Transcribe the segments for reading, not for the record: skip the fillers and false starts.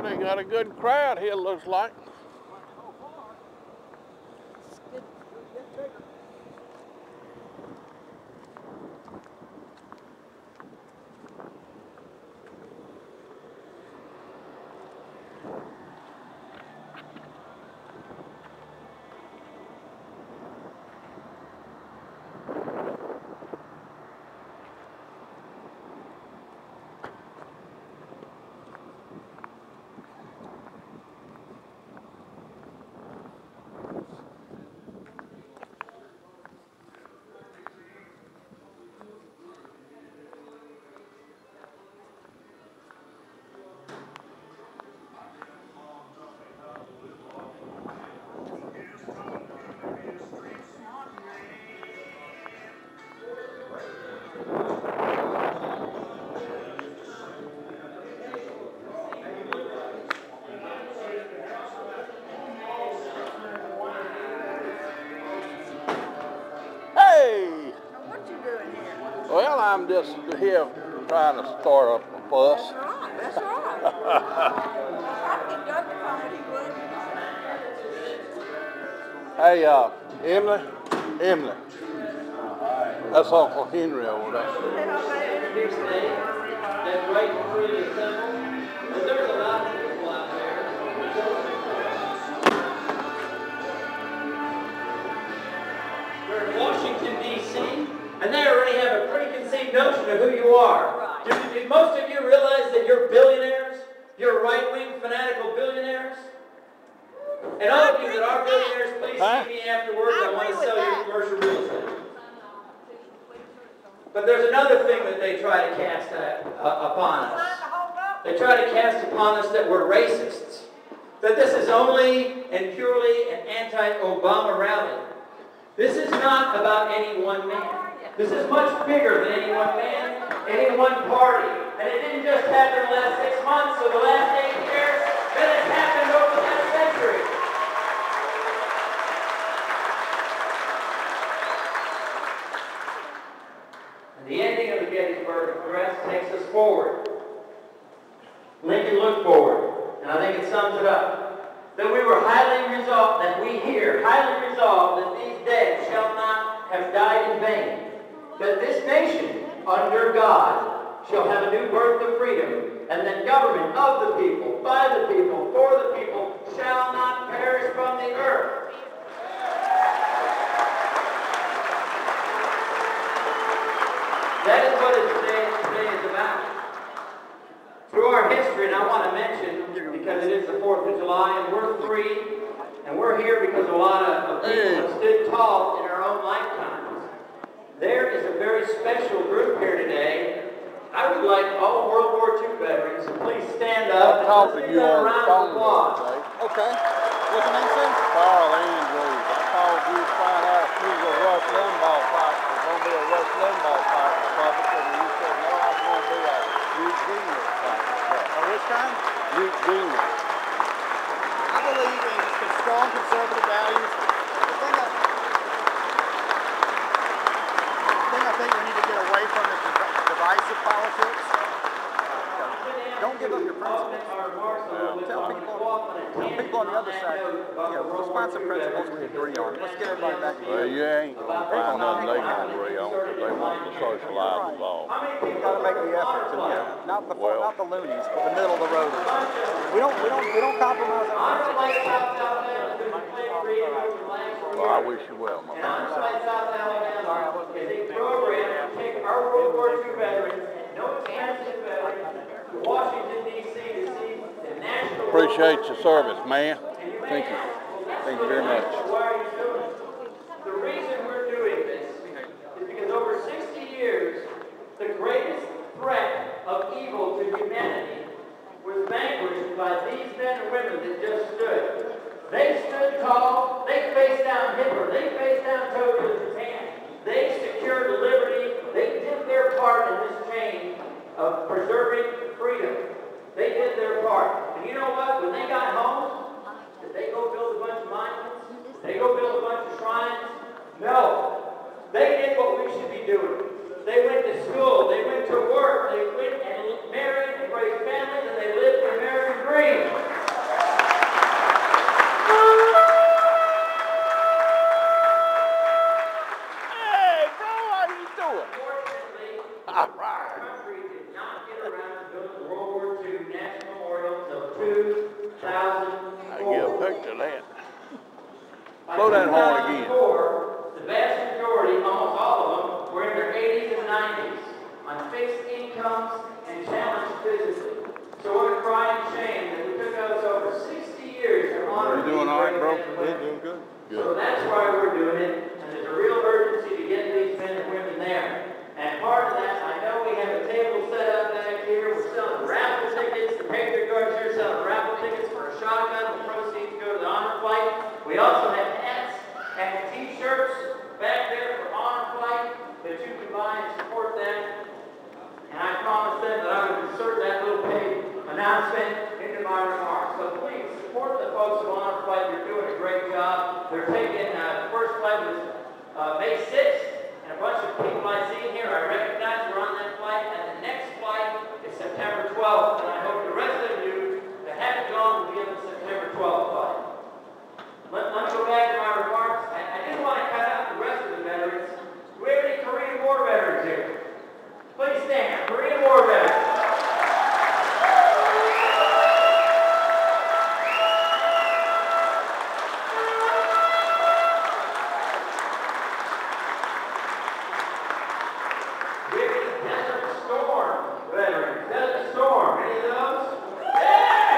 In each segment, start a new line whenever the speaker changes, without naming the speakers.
they got a good crowd here, looks like. Well, I'm just here trying to start up a fuss.
That's right, that's right. I think Doug probably would.
Hey, Emily. That's Uncle Henry over there.
That's right before the assemble. There's a lot of people out there. We're in Washington, D.C., and they already have a preconceived notion of who you are. Right. Did most of you realize that you're billionaires? You're right-wing, fanatical billionaires? And all of you that are billionaires, please see me afterwards. I want to sell you commercial real estate. But there's another thing that they try to cast upon us. They try to cast upon us that we're racists. That this is only and purely an anti-Obama rally. This is not about any one man. This is much bigger than any one man, any one party. And it didn't just happen in the last 6 months or the last 8 years. It has happened over the last century. And the ending of the Gettysburg Address takes us forward. Lincoln looked forward, and I think it sums it up. That we were highly resolved, that we here, highly resolved that these dead shall not have died in vain. That this nation, under God, shall have a new birth of freedom, and that government of the people, by the people, for the people, shall not perish from the earth. That is what today is about. Through our history, and I want to mention, because it is the 4th of July, and we're free, and we're here because a lot of people have stood tall in our own lifetimes. There is a very special group here today. I would like all World War II veterans to please stand up and let's give them a round of applause.
Okay. What's your name, sir? Carl Andrews. I called you to find out if you was a Rush Limbaugh fight. There's going to be a Rush Limbaugh fight in public, and you said, no, I'm going to be a Gounares fight. Oh, which kind? Gounares.
I believe in strong conservative values. I think we need to get away from the divisive politics. Don't give up your principles. Tell people on the other side, let's find some principles we agree on. Let's get everybody back together.
Well, you ain't going to find nothing they can agree on because they want to socialize us all.
We've got to make the effort to, not the loonies, but the middle of the roaders. We don't compromise our principles.
Well, I wish you well, my friend.
Alabama is a program to take our World War II veterans and no Kansas veterans to Washington, D.C. to see the national...
Appreciate your service, man. Thank you. Thank you very much.
Why are you doing it? The reason we're doing this is because over 60 years, the greatest threat of evil to humanity was vanquished by these men and women that just stood. They stood tall, they faced down Hitler, they faced down Tokyo, Japan. They secured liberty, they did their part in this chain of preserving freedom. They did their part. And you know what? When they got home, did they go build a bunch of monuments? Did they go build a bunch of shrines? No. They did what we should be doing. They went to school, they went to work, they went and married and raised families, and they lived their American dream.
power.
Unfortunately,
All
our
right.
country did not get around to building the World War II National Memorial until 2004.
I get a picture of that.
By
Blow that horn again.
2004, the vast majority, almost all of them, were in their 80s and 90s on fixed incomes and challenged physically. So what a crying shame that we took us over 60 years to honor
You doing
these
all right,
great
bro?
men and
Yeah,
women.
doing good.
So that's why we're doing it, and there's a real urgency to get these men and women there. And part of that, I know we have a table set up back here. We're selling raffle tickets. The paper guards here selling raffle tickets for a shotgun. The proceeds go to the honor flight. We also have hats and T-shirts back there for honor flight that you can buy and support them. And I promised them that I would insert that little paid announcement into my remarks. So please support the folks of Honor Flight. They're doing a great job. They're taking, the first flight was May 6th, and a bunch of people I see here I recognize were on that flight, and the next flight is September 12th, and I hope the rest of you that haven't gone will be on the September 12th flight. Let me go back to my remarks. I didn't want to cut out the rest of the veterans. Do we have any Korean War veterans here? Please stand. Korean War veterans. Do we have any Desert Storm veterans? Desert Storm. Any of those?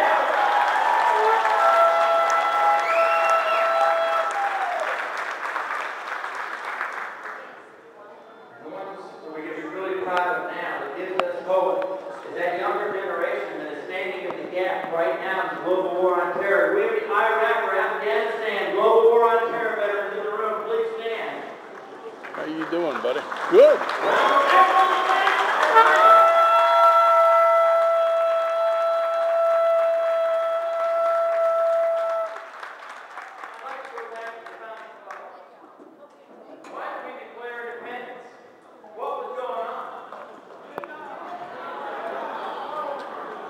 The ones that we can be really proud of now, that gives us hope, is that younger generation that is standing in the gap right now in the global war on terror. We have the Iraq or Afghanistan global war on terror veterans in the room. Please stand.
How you doing, buddy? Good.
Why did we declare independence? What was going on?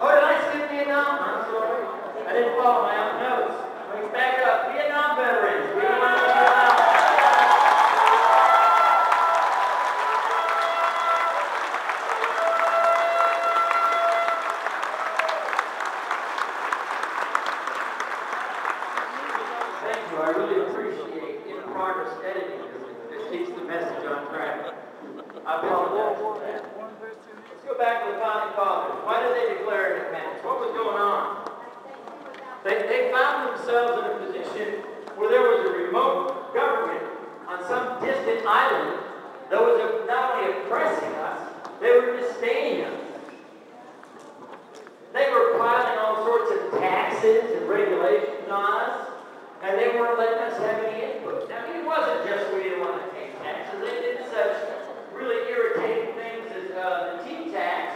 Oh, did I skip Vietnam? I'm sorry. I didn't follow my own notes. Let me back up. Vietnam veterans. We don't want to Vietnam. Thank you. I really appreciate in-progress editing. It keeps the message on track. I apologize for that. Let's go back to the Founding Fathers. Why did they declare independence? What was going on? They found themselves in a position where there was a remote government on some distant island that was not only oppressing us, they were disdaining us. They were piling all sorts of taxes and regulations on us, and they weren't letting us have any input. Now, it wasn't just we didn't want to pay taxes. They did such really irritating things as the tea tax.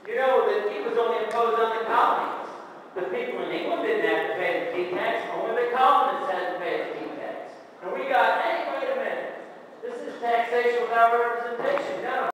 You know that it was only imposed on the colonies. The people in England didn't have to pay the tea tax. Only the colonists had to pay the tea tax. And we got, hey, wait a minute. This is taxation without representation.